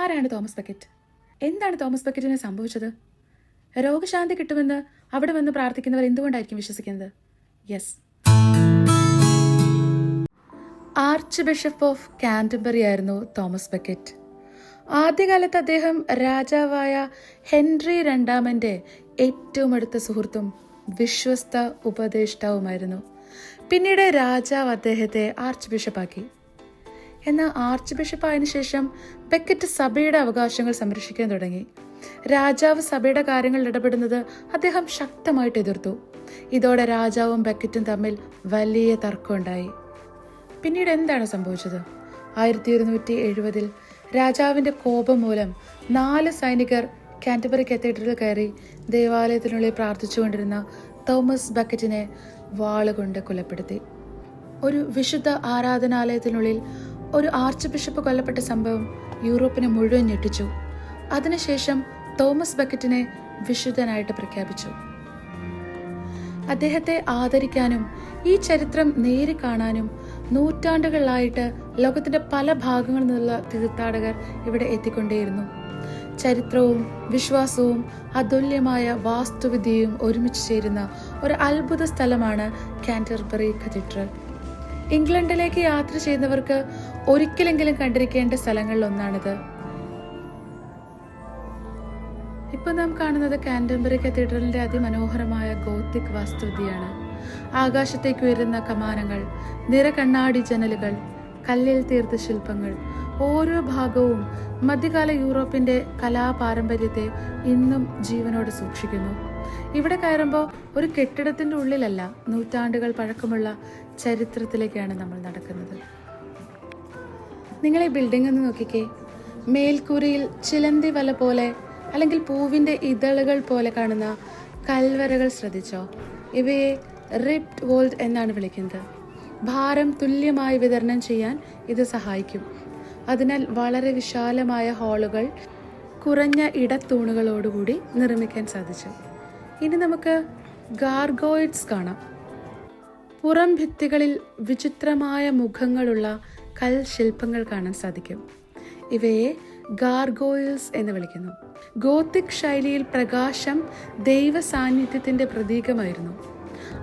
ആരാണ് Thomas bucket? എന്താണ് Thomas ബക്കറ്റിന് സംഭവിച്ചത്? രോഗശാന്തി കിട്ടുമെന്ന് അവിടെ വന്ന് പ്രാർത്ഥിക്കുന്നവർ എന്തുകൊണ്ടായിരിക്കും വിശ്വസിക്കുന്നത്? Yes, arch bishop of Canterbury ആയിരുന്നു തോമസ് ബക്കറ്റ്. ആദ്യകാലത്ത് അദ്ദേഹം രാജാവായ ഹെൻറി രണ്ടാമന്റെ ഏറ്റവും അടുത്ത സുഹൃത്തും വിശ്വസ്ത ഉപദേഷ്ടാവുമായിരുന്നു. പിന്നീട് രാജാവ് അദ്ദേഹത്തെ ആർച്ച് ബിഷപ്പാക്കി. എന്നാൽ ആർച്ച് ബിഷപ്പ് ആയതിനു ശേഷം ബക്കറ്റ് സഭയുടെ അവകാശങ്ങൾ സംരക്ഷിക്കാൻ തുടങ്ങി. രാജാവ് സഭയുടെ കാര്യങ്ങളിൽ ഇടപെടുന്നത് അദ്ദേഹം ശക്തമായിട്ട് എതിർത്തു. ഇതോടെ രാജാവും ബക്കറ്റും തമ്മിൽ വലിയ തർക്കമുണ്ടായി. പിന്നീട് എന്താണ് സംഭവിച്ചത്? 1270 രാജാവിന്റെ കോപം മൂലം 4 സൈനികർ കാന്റർബറി കത്തീഡ്രലിൽ കയറി ദേവാലയത്തിനുള്ളിൽ പ്രാർത്ഥിച്ചുകൊണ്ടിരുന്ന തോമസ് ബക്കറ്റിനെ വാളുകൊണ്ട് കൊലപ്പെടുത്തി. ഒരു വിശുദ്ധ ആരാധനാലയത്തിനുള്ളിൽ ഒരു ആർച്ച് ബിഷപ്പ് കൊല്ലപ്പെട്ട സംഭവം യൂറോപ്പിനെ മുഴുവൻ ഞെട്ടിച്ചു. അതിനുശേഷം തോമസ് ബക്കറ്റിനെ വിശുദ്ധനായിട്ട് പ്രഖ്യാപിച്ചു. അദ്ദേഹത്തെ ആദരിക്കാനും ഈ ചരിത്രം നേരി കാണാനും നൂറ്റാണ്ടുകളിലായിട്ട് ലോകത്തിന്റെ പല ഭാഗങ്ങളിൽ നിന്നുള്ള തീർത്ഥാടകർ ഇവിടെ എത്തിക്കൊണ്ടേയിരുന്നു. ചരിത്രവും വിശ്വാസവും അതുല്യമായ വാസ്തുവിദ്യയും ഒരുമിച്ച് ചേരുന്ന ഒരു അത്ഭുത സ്ഥലമാണ് കാന്റർബറി കത്തീഡ്രൽ. ഇംഗ്ലണ്ടിലേക്ക് യാത്ര ചെയ്യുന്നവർക്ക് ഒരിക്കലെങ്കിലും കണ്ടിരിക്കേണ്ട സ്ഥലങ്ങളിൽ ഒന്നാണിത്. ഇപ്പൊ നാം കാണുന്നത് കാന്റർബറി കത്തീഡ്രലിന്റെ അതിമനോഹരമായ ഗോത്തിക് വാസ്തുവിദ്യയാണ്. ആകാശത്തേക്ക് ഉയരുന്ന കമാനങ്ങൾ, നിറകണ്ണാടി ജനലുകൾ, കല്ലിൽ തീർത്ത ശില്പങ്ങൾ, ഓരോ ഭാഗവും മധ്യകാല യൂറോപ്പിന്റെ കലാപാരമ്പര്യത്തെ ഇന്നും ജീവനോടെ സൂക്ഷിക്കുന്നു. ഇവിടെ കയറുമ്പോൾ ഒരു കെട്ടിടത്തിന്റെ ഉള്ളിലല്ല, നൂറ്റാണ്ടുകൾ പഴക്കമുള്ള ചരിത്രത്തിലേക്കാണ് നമ്മൾ നടക്കുന്നത്. നിങ്ങൾ ഈ ബിൽഡിംഗ് ഒന്ന് നോക്കിക്കേ. മേൽക്കൂരയിൽ ചിലന്തി വല പോലെ അല്ലെങ്കിൽ പൂവിന്റെ ഇതളുകൾ പോലെ കാണുന്ന കൽവരകൾ ശ്രദ്ധിച്ചോ? ഇവയെ റിപ്ഡ് വോൾഡ് എന്നാണ് വിളിക്കുന്നത്. ഭാരം തുല്യമായി വിതരണം ചെയ്യാൻ ഇത് സഹായിക്കും. അതിനാൽ വളരെ വിശാലമായ ഹാളുകൾ കുറഞ്ഞ ഇടത്തൂണുകളോടുകൂടി നിർമ്മിക്കാൻ സാധിച്ചു. ഇനി നമുക്ക് ഗാർഗോയിഡ്സ് കാണാം. പുറം ഭിത്തികളിൽ വിചിത്രമായ മുഖങ്ങളുള്ള കൽ ശില്പങ്ങൾ കാണാൻ സാധിക്കും. ഇവയെ ഗാർഗോയിൽസ് എന്ന് വിളിക്കുന്നു. ഗോത്തിക് ശൈലിയിൽ പ്രകാശം ദൈവ സാന്നിധ്യത്തിന്റെ പ്രതീകമായിരുന്നു.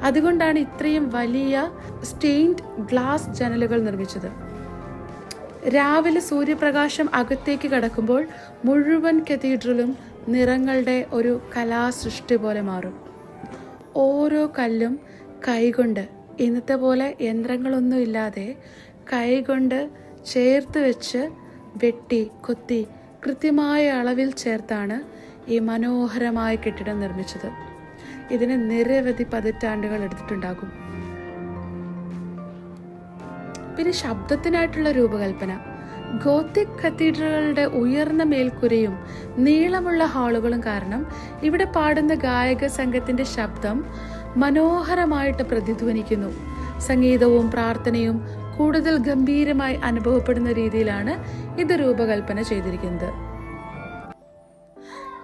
അതുകൊണ്ടാണ് ഇത്രയും വലിയ സ്റ്റെയിൻഡ് ഗ്ലാസ് ജനലുകൾ നിർമ്മിച്ചത്. രാവിലെ സൂര്യപ്രകാശം അകത്തേക്ക് കടക്കുമ്പോൾ മുഴുവൻ കത്തീഡ്രലും നിറങ്ങളുടെ ഒരു കലാസൃഷ്ടി പോലെ മാറും. ഓരോ കല്ലും കൈകൊണ്ട്, ഇന്നത്തെ പോലെ യന്ത്രങ്ങളൊന്നും ഇല്ലാതെ കൈകൊണ്ട് ചേർത്ത് വെച്ച് വെട്ടി കൊത്തി കൃത്യമായ അളവിൽ ചേർത്താണ് ഈ മനോഹരമായ കെട്ടിടം നിർമ്മിച്ചത്. ഇതിന് നിരവധി പതിറ്റാണ്ടുകൾ എടുത്തിട്ടുണ്ടാകും. പിന്നെ ശബ്ദത്തിനായിട്ടുള്ള രൂപകൽപ്പന. ഗോത്തിക് കത്തീഡ്രലുകളുടെ ഉയർന്ന മേൽക്കൂരയും നീളമുള്ള ഹാളുകളും കാരണം ഇവിടെ പാടുന്ന ഗായക സംഘത്തിന്റെ ശബ്ദം മനോഹരമായിട്ട് പ്രതിധ്വനിക്കുന്നു. സംഗീതവും പ്രാർത്ഥനയും കൂടുതൽ ഗംഭീരമായി അനുഭവപ്പെടുന്ന രീതിയിലാണ് ഇത് രൂപകൽപ്പന ചെയ്തിരിക്കുന്നത്.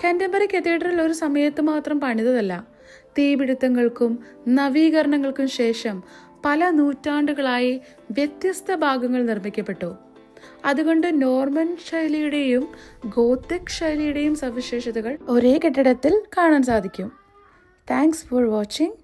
കാന്റർബറി കത്തീഡ്രൽ ഒരു സമയത്ത് മാത്രം പണിതതല്ല. തീപിടുത്തങ്ങൾക്കും നവീകരണങ്ങൾക്കും ശേഷം പല നൂറ്റാണ്ടുകളായി വ്യത്യസ്ത ഭാഗങ്ങൾ നിർമ്മിക്കപ്പെട്ടു. അതുകൊണ്ട് നോർമൻ ശൈലിയുടെയും ഗോത്തിക് ശൈലിയുടെയും സവിശേഷതകൾ ഒരേ കെട്ടിടത്തിൽ കാണാൻ സാധിക്കും. Thanks for watching.